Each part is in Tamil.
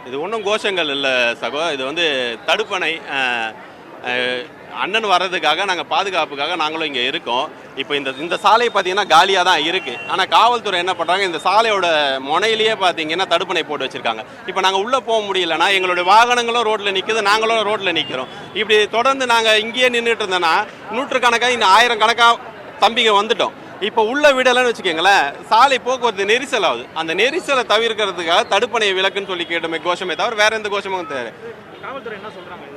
இது ஒன்றும் கோஷங்கள் இல்லை சகோ, இது வந்து தடுப்பணை. அண்ணன் வர்றதுக்காக நாங்கள் பாதுகாப்புக்காக நாங்களும் இங்கே இருக்கோம். இப்போ இந்த சாலை பார்த்தீங்கன்னா காலியாக தான் இருக்குது. ஆனால் காவல்துறை என்ன பண்ணுறாங்க, இந்த சாலையோட முனையிலேயே பார்த்தீங்கன்னா தடுப்பணை போட்டு வச்சுருக்காங்க. இப்போ நாங்கள் உள்ளே போக முடியலன்னா எங்களுடைய வாகனங்களும் ரோட்டில் நிற்குது, நாங்களும் ரோட்டில் நிற்கிறோம். இப்படி தொடர்ந்து நாங்கள் இங்கேயே நின்றுட்டு இருந்தோன்னா நூற்றுக்கணக்காக இன்னும் 1000 கணக்காக தம்பிங்க வந்துட்டோம். இப்போ உள்ள விடலன்னு வச்சுக்கோங்களேன், சாலை போக்குவரத்து நெரிசல் ஆகுது. அந்த நெரிசலை தவிர்க்கிறதுக்காக தடுப்பணை விலக்குன்னு சொல்லி கேட்டோமே கோஷமே தவிர வேற எந்த கோஷமும் தேவை. காவல்துறை என்ன சொல்றாங்க?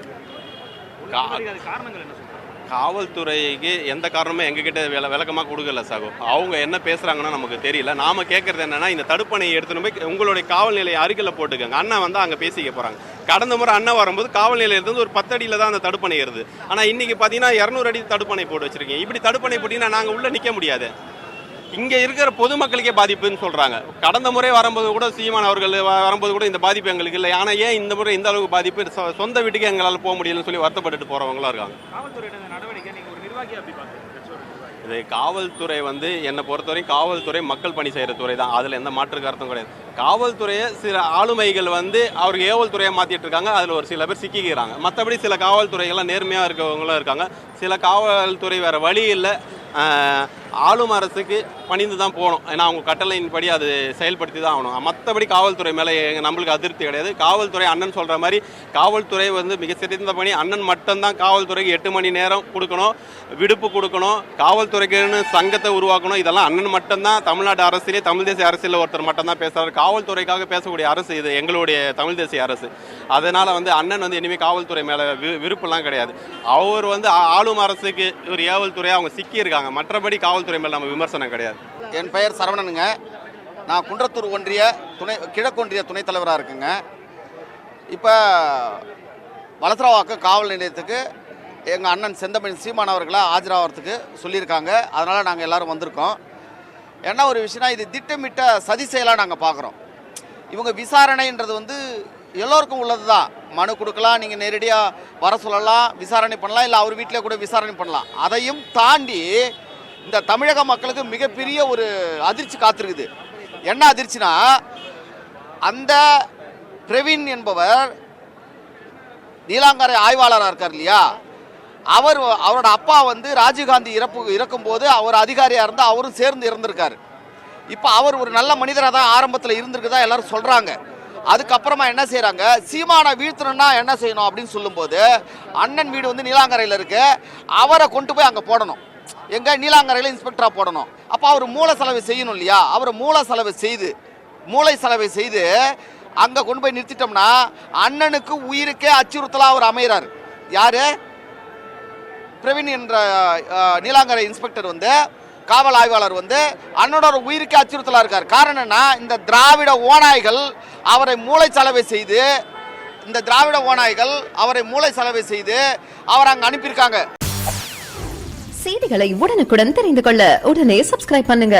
காவல்துறைக்கு எந்த காரணமும் எங்ககிட்ட விளக்கமாக கொடுக்கல சாகோ. அவங்க என்ன பேசுகிறாங்கன்னா நமக்கு தெரியல. நாம் கேட்குறது என்னென்னா, இந்த தடுப்பணையை எடுத்துன்னு போய் உங்களுடைய காவல் நிலைய அருகில் போட்டுக்கோங்க. அண்ணன் வந்து அங்கே பேசிக்க போகிறாங்க. கடந்த முறை அண்ணன் வரும்போது காவல் நிலையத்திலிருந்து ஒரு 10 அடியில் தான் அந்த தடுப்பணை ஏறுது. ஆனால் இன்றைக்கி பார்த்தீங்கன்னா 200 அடி தடுப்பணை போட்டு வச்சுருக்கீங்க. இப்படி தடுப்பணை போட்டிங்கன்னா நாங்கள் உள்ளே நிற்க முடியாது. இங்கே இருக்கிற பொதுமக்களுக்கே பாதிப்புன்னு சொல்கிறாங்க. கடந்த முறை வரும்போது கூட சீமான் அவர்கள் வரும்போது கூட இந்த பாதிப்பு எங்களுக்கு இல்லை. ஆனால் ஏன் இந்த முறை இந்த அளவுக்கு பாதிப்பு, சொந்த வீட்டுக்கு எங்களால் போக முடியலன்னு சொல்லி வருத்தப்பட்டு போகிறவங்களாம் இருக்காங்க. இது காவல்துறை வந்து என்னை பொறுத்தவரைக்கும் காவல்துறை மக்கள் பணி செய்கிற துறை தான். அதில் எந்த மாற்று கருத்தும் கிடையாது. காவல்துறையை சில ஆளுமைகள் வந்து அவருக்கு ஏவல் துறையை மாற்றிட்டு இருக்காங்க. அதில் ஒரு சில பேர் சிக்கிக்கிறாங்க. மற்றபடி சில காவல்துறைகள்லாம் நேர்மையாக இருக்கவங்களும் இருக்காங்க. சில காவல்துறை வேறு வழி இல்லை, ஆளும் அரசுக்கு பணிந்து தான் போகணும். ஏன்னா அவங்க கட்டளையின்படி அது செயல்படுத்தி தான் ஆகணும். மற்றபடி காவல்துறை மேலே நம்மளுக்கு அதிருப்தி கிடையாது. காவல்துறை அண்ணன் சொல்கிற மாதிரி காவல்துறை வந்து மிக சிறந்த பணி. அண்ணன் மட்டும்தான் காவல்துறைக்கு 8 மணி நேரம் கொடுக்கணும், விடுப்பு கொடுக்கணும், காவல்துறைக்குன்னு சங்கத்தை உருவாக்கணும். இதெல்லாம் அண்ணன் மட்டும்தான். தமிழ்நாடு அரசியலே தமிழ் தேசிய அரசியலில் ஒருத்தர் மட்டும்தான் பேசுகிறார். காவல்துறைக்காக பேசக்கூடிய அரசு இது எங்களுடைய தமிழ் தேசிய அரசு. அதனால் வந்து அண்ணன் வந்து இனிமேல் காவல்துறை மேலே விருப்பம்லாம் கிடையாது. அவர் வந்து ஆளும் அரசுக்கு ஒரு ஏவல் துறையாக அவங்க சிக்கியிருக்காங்க. மற்றபடி காவல்துறை மேலே நம்ம விமர்சனம் கிடையாது. என் பெயர் சரவணனுங்க. நான் குன்றத்தூர் ஒன்றிய கிழக்கொன்றிய துணைத் தலைவராக இருக்குங்க. இப்போ வலசரவாக்கம் காவல் நிலையத்துக்கு எங்கள் அண்ணன் செந்தமிழ் சீமான் அவர்களை ஆஜராகிறதுக்கு சொல்லியிருக்காங்க. அதனால் நாங்கள் எல்லோரும் வந்திருக்கோம். என்ன ஒரு விஷயம்னா, இது திட்டமிட்ட சதி செயலாக நாங்கள் பார்க்குறோம். இவங்க விசாரணைன்றது வந்து எல்லோருக்கும் உள்ளது தான். மனு கொடுக்கலாம், நீங்கள் நேரடியாக வர சொல்லலாம், விசாரணை பண்ணலாம், இல்லை அவர் வீட்டிலே கூட விசாரணை பண்ணலாம். அதையும் தாண்டி இந்த தமிழக மக்களுக்கு மிகப்பெரிய ஒரு அதிர்ச்சி காத்திருக்குது. என்ன அதிர்ச்சினா, அந்த பிரவீன் என்பவர் நீலாங்கரை ஆய்வாளராக இருக்கார் இல்லையா, அவரோட அப்பா வந்து ராஜீவ்காந்தி இறக்கும்போது அவர் அதிகாரியாக இருந்தால் அவரும் சேர்ந்து இறந்துருக்கார். இப்போ அவர் ஒரு நல்ல மனிதராக தான் ஆரம்பத்தில் இருந்திருக்குதா எல்லாரும் சொல்கிறாங்க. அதுக்கப்புறமா என்ன செய்கிறாங்க, சீமானை வீழ்த்தணும்னா என்ன செய்யணும் அப்படின்னு சொல்லும்போது, அண்ணன் வீடு வந்து நீலாங்கரையில் இருக்குது, அவரை கொண்டு போய் அங்கே போடணும். எங்கே? நீலாங்கரையில் இன்ஸ்பெக்டராக போடணும். அப்போ அவர் மூளை செலவு செய்யணும் இல்லையா, அவர் மூளை செலவை செய்து அங்கே கொண்டு போய் நிறுத்திட்டோம்னா அண்ணனுக்கு உயிருக்கே அச்சுறுத்தலாக அவர் அமைகிறார். யார்? பிரவீன் என்ற நீலாங்கரை இன்ஸ்பெக்டர் வந்து, காவல் ஆய்வாளர் வந்து அண்ணனோட உயிருக்கு அச்சுறுத்தலாக இருக்கார். காரணம் என்ன? இந்த திராவிட ஓநாய்கள் அவரை மூளை செலவை செய்து அவரை அங்கே அனுப்பியிருக்காங்க. செய்திகளை உடனுக்குடன் தெரிந்து கொள்ள உடனே சப்ஸ்கிரைப் பண்ணுங்க.